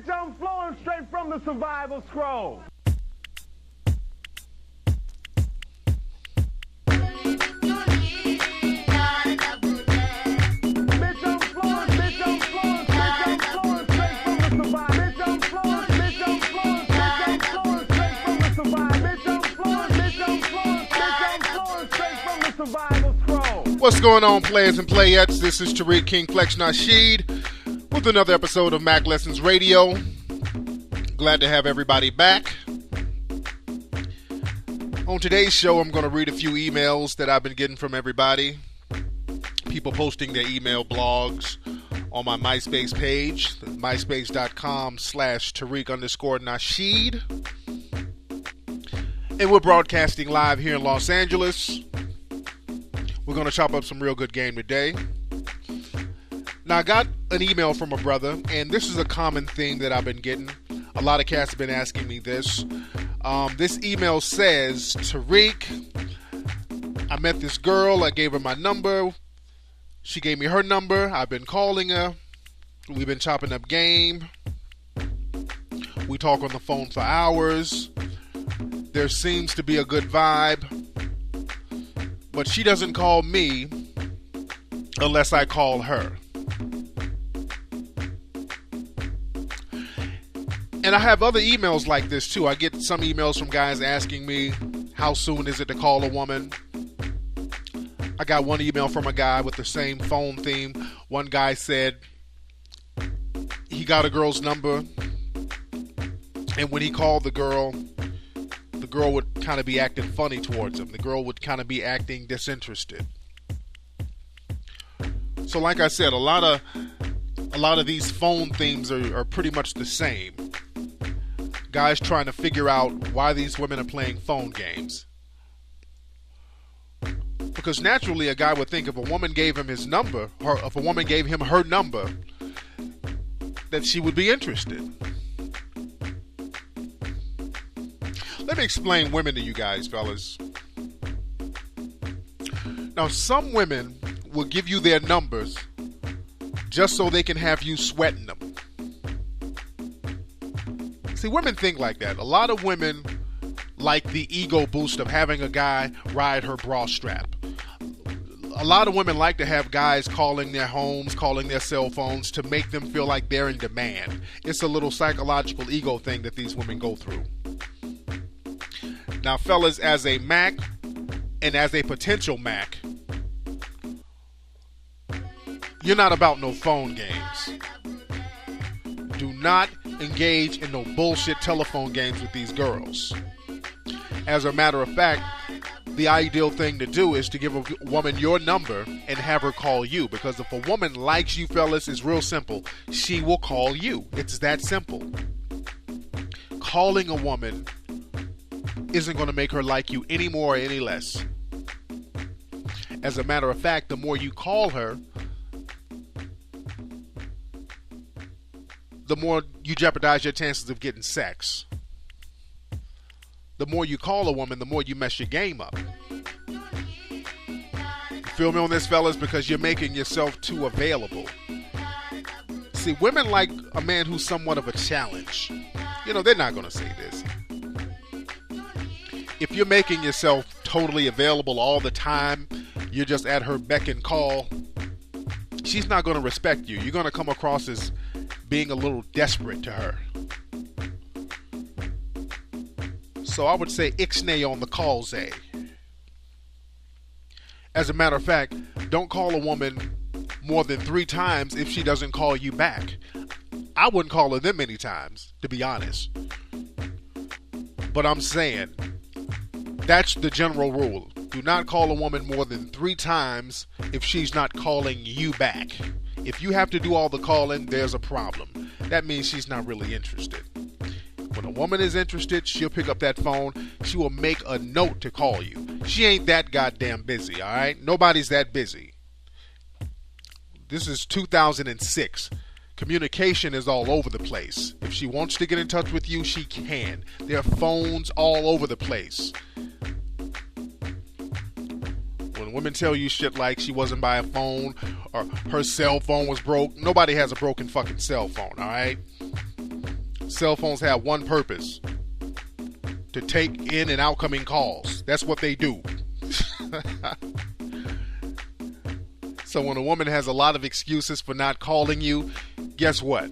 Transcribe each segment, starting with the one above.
Bitch, I'm flowing straight from the survival scroll. What's going on, players and playettes? This is Tariq Nasheed with another episode of Mack Lessons Radio. Glad to have everybody back. On today's show, I'm going to read a few emails that I've been getting from everybody. People posting their email blogs on my MySpace page, myspace.com/Tariq_Nasheed. And we're broadcasting live here in Los Angeles. We're going to chop up some real good game today. Now, I got an email from a brother, and this is a common thing that I've been getting. A lot of cats have been asking me this. This email says, Tariq, I met this girl. I gave her my number. She gave me her number. I've been calling her. We've been chopping up game. We talk on the phone for hours. There seems to be a good vibe. But she doesn't call me unless I call her. And I have other emails like this too. I get some emails from guys asking me, how soon is it to call a woman? I got one email from a guy with the same phone theme. One guy said he got a girl's number, and when he called the girl would kind of be acting funny towards him. The girl would kind of be acting disinterested. So like I said, a lot of these phone themes are pretty much the same. Guys trying to figure out why these women are playing phone games. Because naturally a guy would think if a woman gave him his number, or if a woman gave him her number, that she would be interested. Let me explain women to you guys, fellas. Now, some women will give you their numbers just so they can have you sweating them. See, women think like that. A lot of women like the ego boost of having a guy ride her bra strap. A lot of women like to have guys calling their homes, calling their cell phones to make them feel like they're in demand. It's a little psychological ego thing that these women go through. Now, fellas, as a Mac and as a potential Mac, you're not about no phone games. Do not engage in no bullshit telephone games with these girls. As a matter of fact, the ideal thing to do is to give a woman your number and have her call you. Because if a woman likes you, fellas, it's real simple. She will call you. It's that simple. Calling a woman isn't going to make her like you any more or any less. As a matter of fact, the more you call her, the more you jeopardize your chances of getting sex. The more you call a woman, the more you mess your game up. You feel me on this, fellas? Because you're making yourself too available. See, women like a man who's somewhat of a challenge. You know, they're not going to say this. If you're making yourself totally available all the time, you're just at her beck and call, she's not going to respect you. You're going to come across as being a little desperate to her. So I would say ixnay on the calls, eh? As a matter of fact, don't call a woman more than 3 times if she doesn't call you back. I wouldn't call her that many times, to be honest. But I'm saying, that's the general rule. Do not call a woman more than 3 times if she's not calling you back. If you have to do all the calling, there's a problem. That means she's not really interested. When a woman is interested, she'll pick up that phone. She will make a note to call you. She ain't that goddamn busy, all right? Nobody's that busy. This is 2006. Communication is all over the place. If she wants to get in touch with you, she can. There are phones all over the place. When women tell you shit like she wasn't by a phone or her cell phone was broke, nobody has a broken fucking cell phone, alright? Cell phones have one purpose: to take in and outgoing calls. That's what they do. So when a woman has a lot of excuses for not calling you, guess what?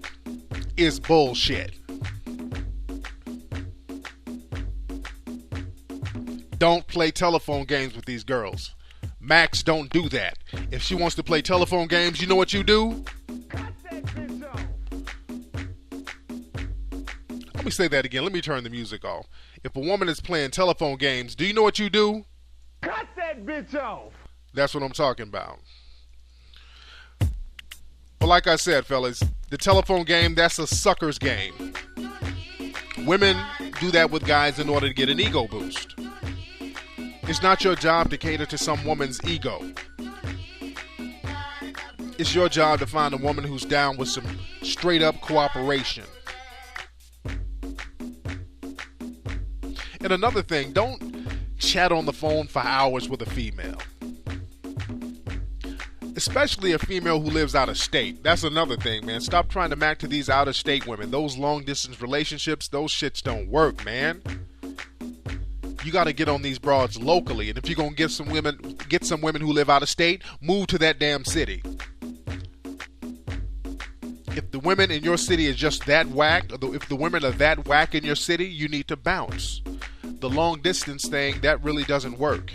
It's bullshit. Don't play telephone games with these girls. Max, don't do that. If she wants to play telephone games, you know what you do? Cut that bitch off. Let me say that again. Let me turn the music off. If a woman is playing telephone games, do you know what you do? Cut that bitch off. That's what I'm talking about. But like I said, fellas, the telephone game, that's a sucker's game. Women do that with guys in order to get an ego boost. It's not your job to cater to some woman's ego. It's your job to find a woman who's down with some straight up cooperation. And another thing, don't chat on the phone for hours with a female. Especially a female who lives out of state. That's another thing, man. Stop trying to match to these out of state women. Those long distance relationships, those shits don't work, man. You got to get on these broads locally. And if you're going to get some women who live out of state, move to that damn city. If the women in your city is just that whack, or if the women are that whack in your city, you need to bounce. The long distance thing, that really doesn't work.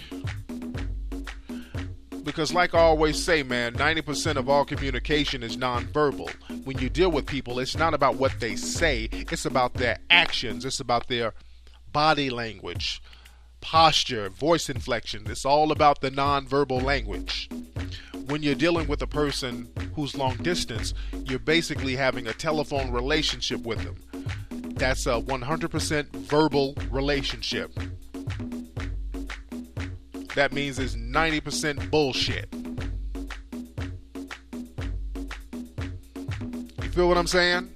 Because like I always say, man, 90% of all communication is nonverbal. When you deal with people, it's not about what they say. It's about their actions. It's about their body language, posture, voice inflection. It's all about the nonverbal language. When you're dealing with a person who's long distance, you're basically having a telephone relationship with them. That's a 100% verbal relationship. That means it's 90% bullshit. You feel what I'm saying?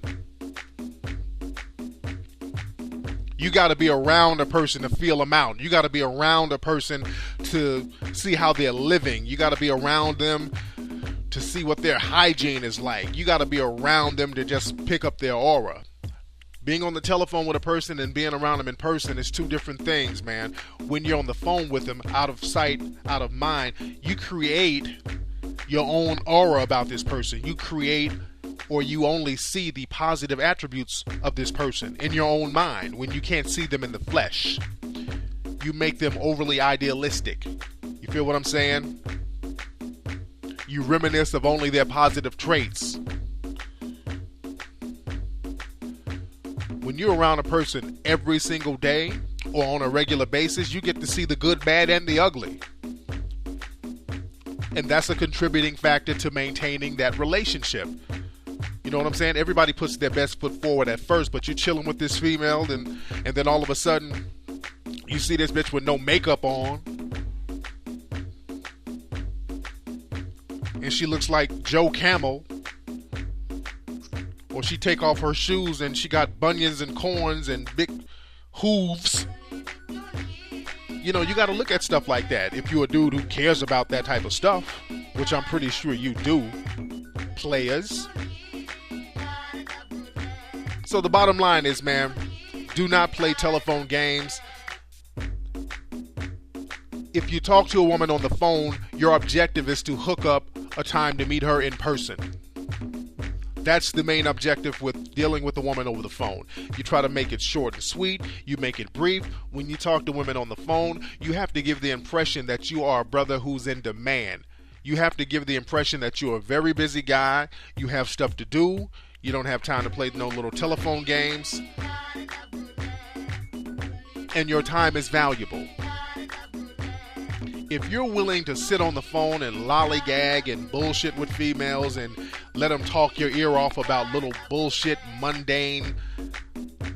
You got to be around a person to feel them out. You got to be around a person to see how they're living. You got to be around them to see what their hygiene is like. You got to be around them to just pick up their aura. Being on the telephone with a person and being around them in person is two different things, man. When you're on the phone with them, out of sight, out of mind, you create your own aura about this person. You create, or you only see the positive attributes of this person in your own mind when you can't see them in the flesh. You make them overly idealistic. You feel what I'm saying? You reminisce of only their positive traits. When you're around a person every single day or on a regular basis, you get to see the good, bad, and the ugly. And that's a contributing factor to maintaining that relationship. You know what I'm saying? Everybody puts their best foot forward at first, but you're chilling with this female and then all of a sudden you see this bitch with no makeup on. And she looks like Joe Camel. Or she take off her shoes and she got bunions and corns and big hooves. You know, you got to look at stuff like that. If you're a dude who cares about that type of stuff, which I'm pretty sure you do, players. So the bottom line is, man, do not play telephone games. If you talk to a woman on the phone, your objective is to hook up a time to meet her in person. That's the main objective with dealing with a woman over the phone. You try to make it short and sweet. You make it brief. When you talk to women on the phone, you have to give the impression that you are a brother who's in demand. You have to give the impression that you're a very busy guy. You have stuff to do. You don't have time to play no little telephone games. And your time is valuable. If you're willing to sit on the phone and lollygag and bullshit with females and let them talk your ear off about little bullshit, mundane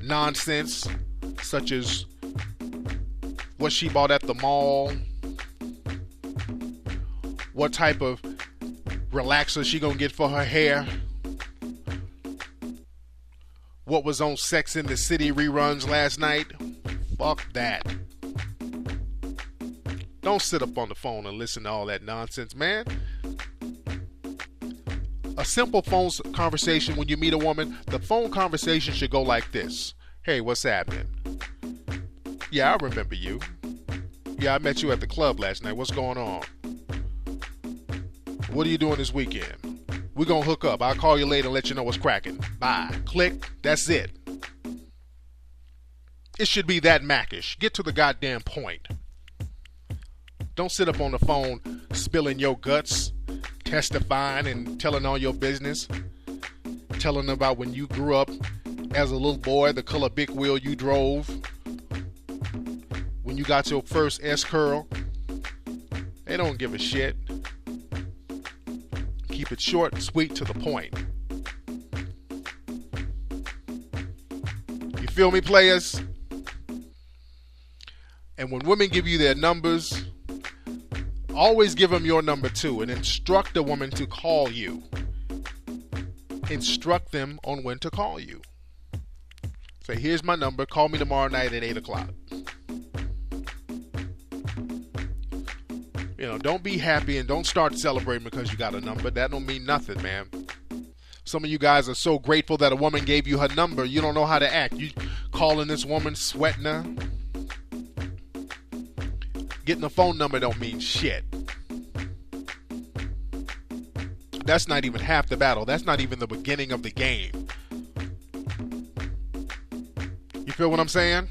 nonsense, such as what she bought at the mall, what type of relaxer she gonna get for her hair, what was on Sex in the City reruns last night, fuck that. Don't sit up on the phone and listen to all that nonsense, man. A simple phone conversation when you meet a woman, the phone conversation should go like this. Hey, what's happening? Yeah, I remember you. Yeah, I met you at the club last night. What's going on? What are you doing this weekend? We're going to hook up. I'll call you later and let you know what's cracking. Bye. Click. That's it. It should be that Mackish. Get to the goddamn point. Don't sit up on the phone spilling your guts, testifying and telling all your business. Telling about when you grew up as a little boy, the color big wheel you drove. When you got your first S-curl. They don't give a shit. Keep it short, sweet, to the point. You feel me, players? And when women give you their numbers, always give them your number too and instruct the woman to call you. Instruct them on when to call you. Say, here's my number. Call me tomorrow night at 8 o'clock. You know, don't be happy and don't start celebrating because you got a number. That don't mean nothing, man. Some of you guys are so grateful that a woman gave you her number, you don't know how to act. You calling this woman, sweating her. Getting a phone number don't mean shit. That's not even half the battle. That's not even the beginning of the game. You feel what I'm saying?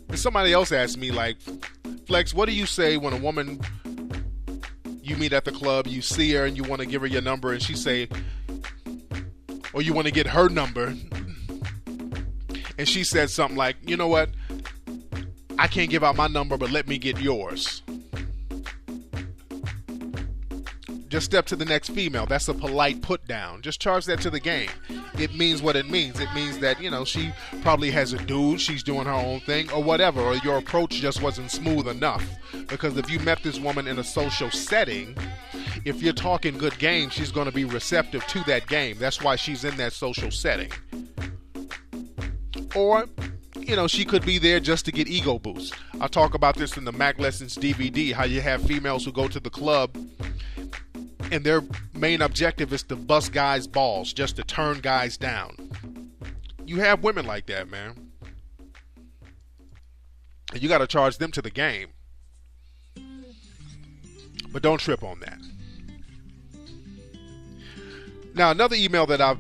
And somebody else asked me, like, Flex, what do you say when a woman you meet at the club, you see her and you want to give her your number and she say, or you want to get her number, and she said something like, you know what, I can't give out my number, but let me get yours. Just step to the next female. That's a polite put down. Just charge that to the game. It means what it means. It means that, you know, she probably has a dude, she's doing her own thing or whatever, or your approach just wasn't smooth enough. Because if you met this woman in a social setting, if you're talking good game, she's going to be receptive to that game. That's why she's in that social setting. Or, you know, she could be there just to get ego boost. I talk about this in the Mack Lessons DVD, how you have females who go to the club and their main objective is to bust guys' balls, just to turn guys down. You have women like that, man. And you got to charge them to the game. But don't trip on that. Now, another email that I've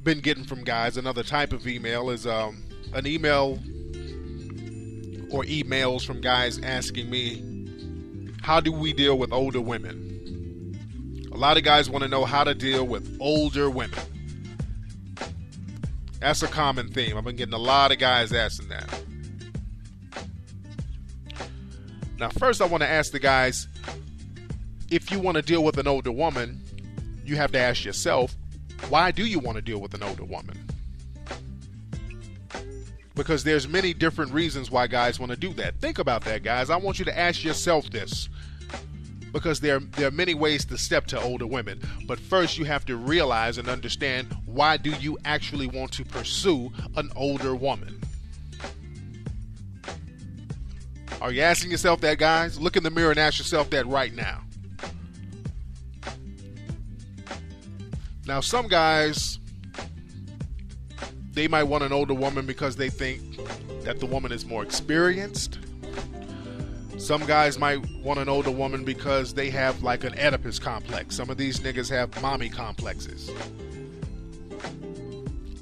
been getting from guys, another type of email, is an email or emails from guys asking me, how do we deal with older women? A lot of guys want to know how to deal with older women. That's a common theme. I've been getting a lot of guys asking that. Now, first I want to ask the guys, if you want to deal with an older woman, you have to ask yourself, why do you want to deal with an older woman? Because there's many different reasons why guys want to do that. Think about that, guys. I want you to ask yourself this. Because there are many ways to step to older women. But first you have to realize and understand, why do you actually want to pursue an older woman? Are you asking yourself that, guys? Look in the mirror and ask yourself that right now. Now, some guys, they might want an older woman because they think that the woman is more experienced. Some guys might want an older woman because they have like an Oedipus complex. Some of these niggas have mommy complexes.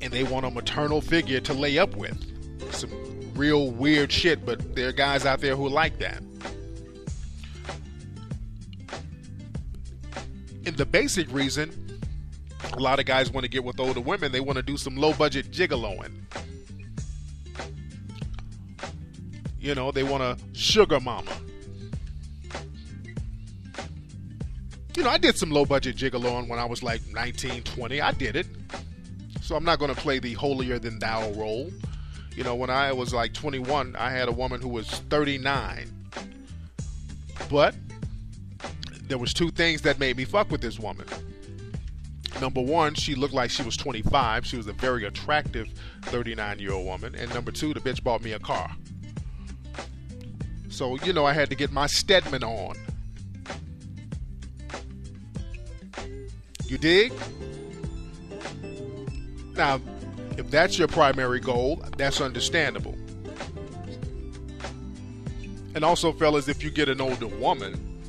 And they want a maternal figure to lay up with. Some real weird shit, but there are guys out there who like that. And the basic reason a lot of guys want to get with older women, they want to do some low-budget gigoloing. You know, they want a sugar mama. You know, I did some low-budget gigoloing when I was like 19, 20. I did it. So I'm not going to play the holier-than-thou role. You know, when I was like 21, I had a woman who was 39. But there was two things that made me fuck with this woman. Number one, she looked like she was 25. She was a very attractive 39-year-old woman. And number two, the bitch bought me a car. So, you know, I had to get my Stedman on. You dig? Now, if that's your primary goal, that's understandable. And also, fellas, if you get an older woman,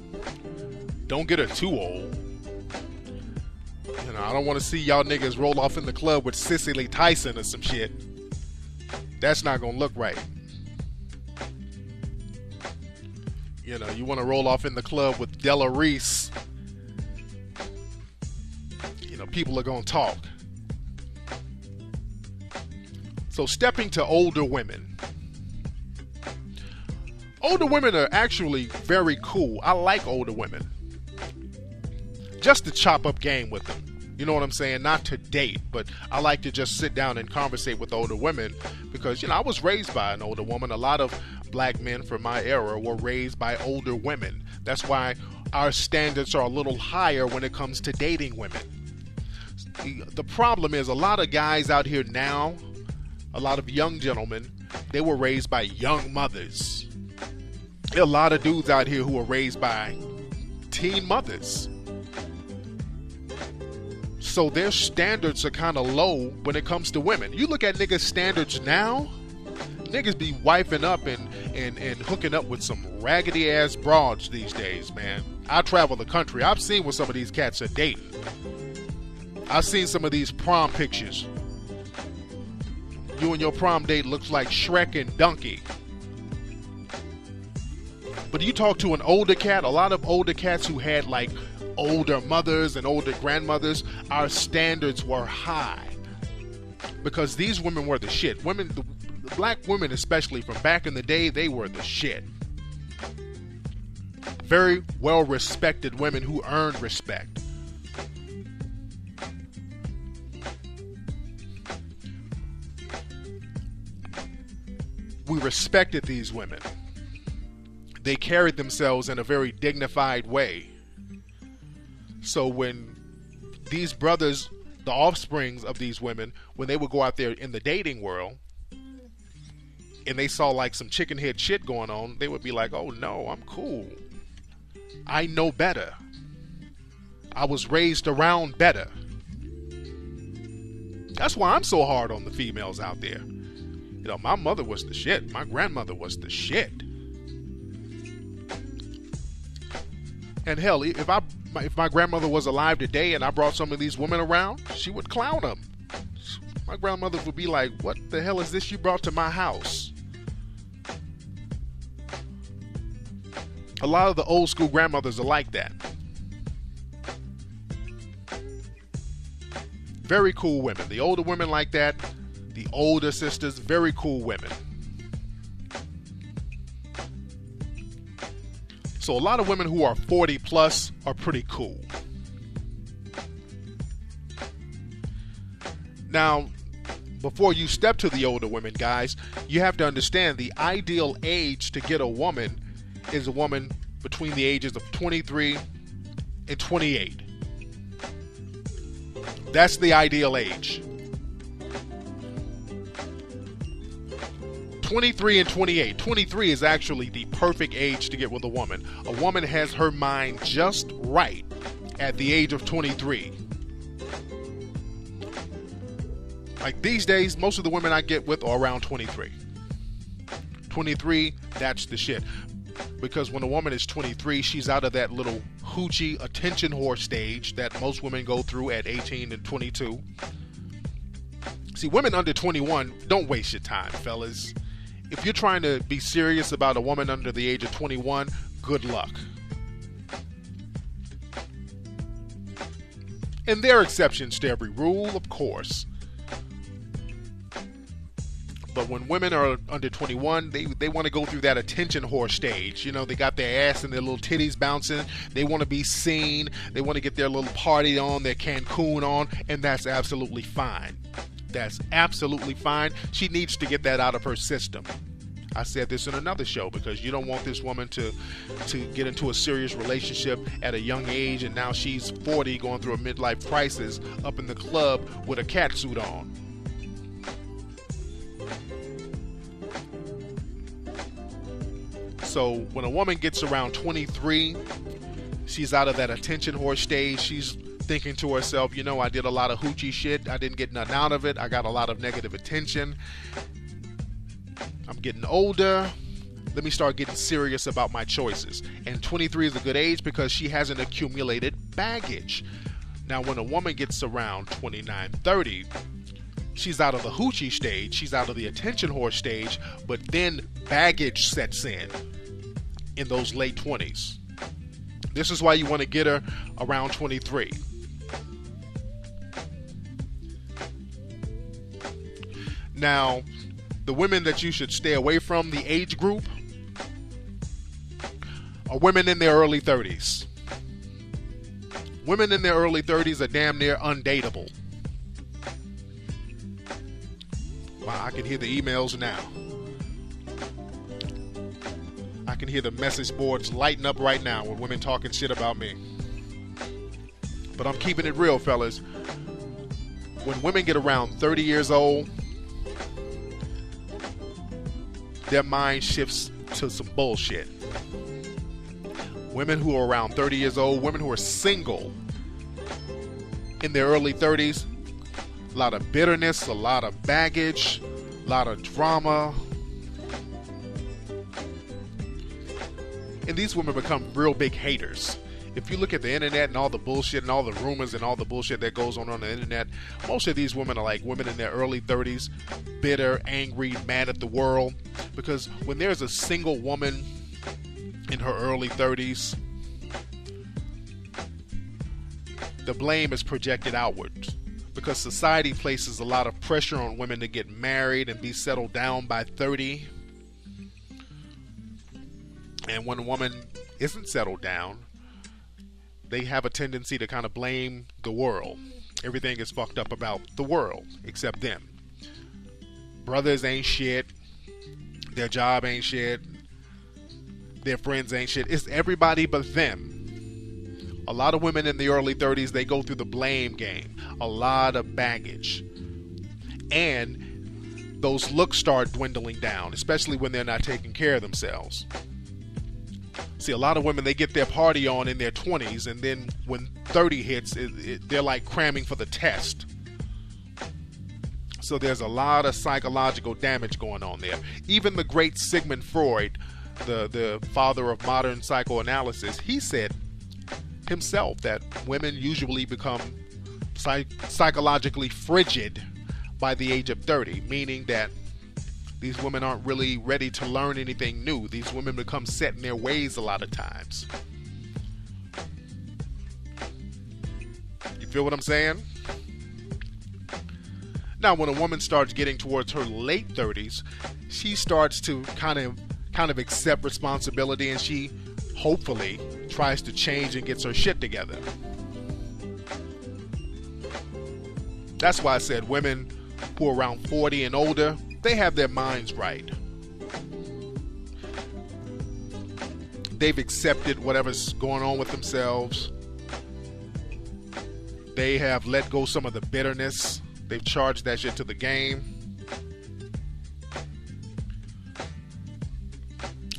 don't get her too old. You know, I don't want to see y'all niggas roll off in the club with Cicely Tyson or some shit. That's not going to look right. You know, you want to roll off in the club with Della Reese. You know, people are going to talk. So stepping to older women. Older women are actually very cool. I like older women. Just to chop up game with them. You know what I'm saying? Not to date, but I like to just sit down and conversate with older women because, you know, I was raised by an older woman. A lot of black men from my era were raised by older women. That's why our standards are a little higher when it comes to dating women. The problem is a lot of guys out here now, a lot of young gentlemen, they were raised by young mothers. There are a lot of dudes out here who were raised by teen mothers. So their standards are kind of low when it comes to women. You look at niggas' standards now, niggas be wifing up and hooking up with some raggedy ass broads these days, man. I travel the country. I've seen what some of these cats are dating. I've seen some of these prom pictures. You and your prom date looks like Shrek and Donkey. But you talk to an older cat, a lot of older cats who had like older mothers and older grandmothers, our standards were high. Because these women were the shit. Women, the black women especially from back in the day, they were the shit. Very well respected women who earned respect. We respected these women. They carried themselves in a very dignified way. So when these brothers, the offsprings of these women, when they would go out there in the dating world and they saw like some chicken head shit going on, they would be like, oh no, I'm cool. I know better. I was raised around better. That's why I'm so hard on the females out there. You know, my mother was the shit. My grandmother was the shit. And hell, if my grandmother was alive today and I brought some of these women around, she would clown them. My grandmother would be like, what the hell is this you brought to my house? A lot of the old school grandmothers are like that. Very cool women. The older women like that. The older sisters, very cool women. So a lot of women who are 40 plus are pretty cool. Now, before you step to the older women, guys, you have to understand the ideal age to get a woman is a woman between the ages of 23 and 28. That's the ideal age. 23 and 28. 23 is actually the perfect age to get with a woman. A woman has her mind just right at the age of 23. Like these days, most of the women I get with are around 23. 23, that's the shit. Because when a woman is 23, she's out of that little hoochie attention whore stage that most women go through at 18 and 22. See, women under 21, don't waste your time, fellas. If you're trying to be serious about a woman under the age of 21, good luck. And there are exceptions to every rule, of course. But when women are under 21, they want to go through that attention whore stage. You know, they got their ass and their little titties bouncing. They want to be seen. They want to get their little party on, their Cancun on, and that's absolutely fine. That's absolutely fine. She needs to get that out of her system. I said this in another show because you don't want this woman to get into a serious relationship at a young age and now she's 40 going through a midlife crisis up in the club with a catsuit on. So when a woman gets around 23, she's out of that attention whore stage. She's thinking to herself, you know, I did a lot of hoochie shit. I didn't get nothing out of it. I got a lot of negative attention. I'm getting older. Let me start getting serious about my choices. And 23 is a good age because she hasn't accumulated baggage. Now, when a woman gets around 29, 30, she's out of the hoochie stage. She's out of the attention whore stage. But then baggage sets in those late 20s. This is why you want to get her around 23. Now, the women that you should stay away from, the age group, are women in their early 30s. Women in their early 30s are damn near undateable. Wow, I can hear the emails now. I can hear the message boards lighting up right now with women talking shit about me. But I'm keeping it real, fellas. When women get around 30 years old, their mind shifts to some bullshit. Women who are around 30 years old, women who are single in their early 30s, a lot of bitterness, a lot of baggage, a lot of drama. And these women become real big haters. If you look at the internet and all the bullshit and all the rumors and all the bullshit that goes on the internet, most of these women are like women in their early 30s, bitter, angry, mad at the world. Because when there's a single woman in her early 30s, the blame is projected outward. Because society places a lot of pressure on women to get married and be settled down by 30. And when a woman isn't settled down, they have a tendency to kind of blame the world. Everything is fucked up about the world except them. Brothers ain't shit. Their job ain't shit. Their friends ain't shit. It's everybody but them. A lot of women in the early 30s, they go through the blame game. A lot of baggage. And those looks start dwindling down, especially when they're not taking care of themselves. See, a lot of women, they get their party on in their 20s, and then when 30 hits, they're like cramming for the test. So there's a lot of psychological damage going on there. Even the great Sigmund Freud, the father of modern psychoanalysis, he said himself that women usually become psychologically frigid by the age of 30, meaning that these women aren't really ready to learn anything new. These women become set in their ways a lot of times. You feel what I'm saying? Now, when a woman starts getting towards her late 30s, she starts to kind of accept responsibility, and she hopefully tries to change and gets her shit together. That's why I said women who are around 40 and older, they have their minds right. They've accepted whatever's going on with themselves. They have let go some of the bitterness. They've charged that shit to the game.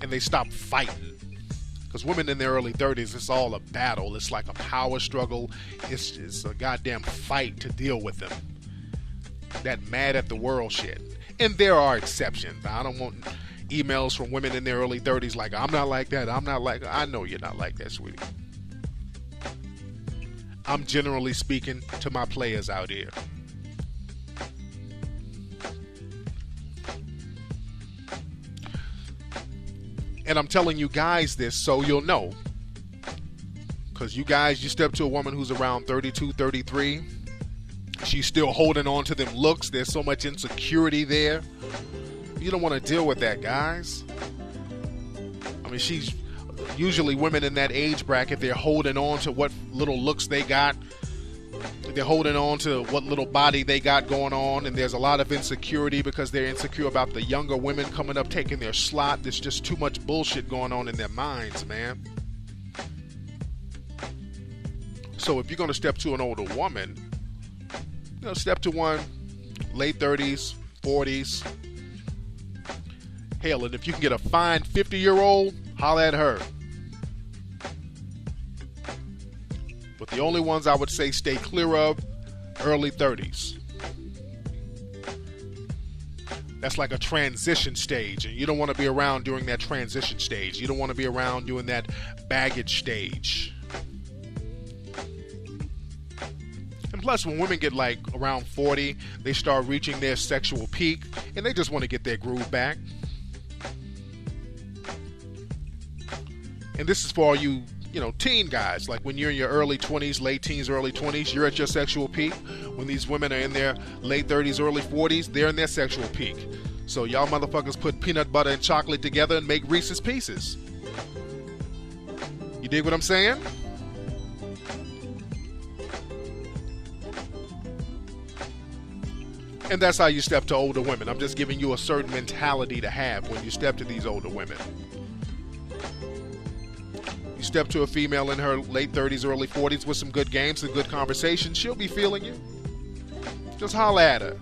And they stop fighting. Because women in their early 30s, it's all a battle. It's like a power struggle. It's a goddamn fight to deal with them. That mad at the world shit. And there are exceptions. I don't want emails from women in their early 30s like, I'm not like that. I'm not like... I know you're not like that, sweetie. I'm generally speaking to my players out here. And I'm telling you guys this so you'll know. Because you guys, you step to a woman who's around 32, 33. She's still holding on to them looks. There's so much insecurity there. You don't want to deal with that, guys. I mean, she's usually women in that age bracket. They're holding on to what little looks they got. They're holding on to what little body they got going on. And there's a lot of insecurity because they're insecure about the younger women coming up, taking their slot. There's just too much bullshit going on in their minds, man. So if you're going to step to an older woman, step to one late 30s, 40s, Hell, and if you can get a fine 50-year-old, holla at her. But the only ones I would say stay clear of, early 30s. That's like a transition stage, and you don't want to be around during that transition stage. You don't want to be around during that baggage stage. And plus, when women get like around 40, they start reaching their sexual peak, and they just want to get their groove back. And this is for all you teen guys. Like when you're in your early 20s, late teens, early 20s, you're at your sexual peak. When these women are in their late 30s, early 40s, they're in their sexual peak. So y'all motherfuckers put peanut butter and chocolate together and make Reese's Pieces. You dig what I'm saying? And that's how you step to older women. I'm just giving you a certain mentality to have when you step to these older women. You step to a female in her late 30s, early 40s with some good games and good conversation, she'll be feeling you. Just holla at her.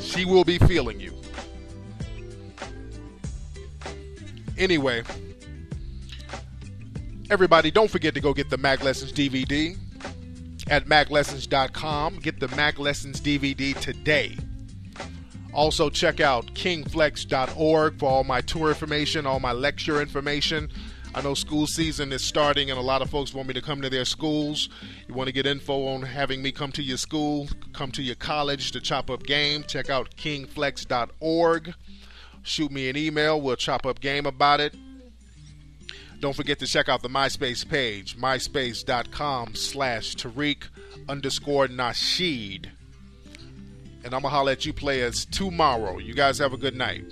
She will be feeling you. Anyway, everybody, don't forget to go get the Mack Lessons DVD at macklessons.com. Get the Mack Lessons DVD today. Also, check out kingflex.org for all my tour information, all my lecture information. I know school season is starting and a lot of folks want me to come to their schools. You want to get info on having me come to your school, come to your college to chop up game, check out kingflex.org. Shoot me an email. We'll chop up game about it. Don't forget to check out the MySpace page, myspace.com/Tariq_Nasheed. And I'm going to holler at you players tomorrow. You guys have a good night.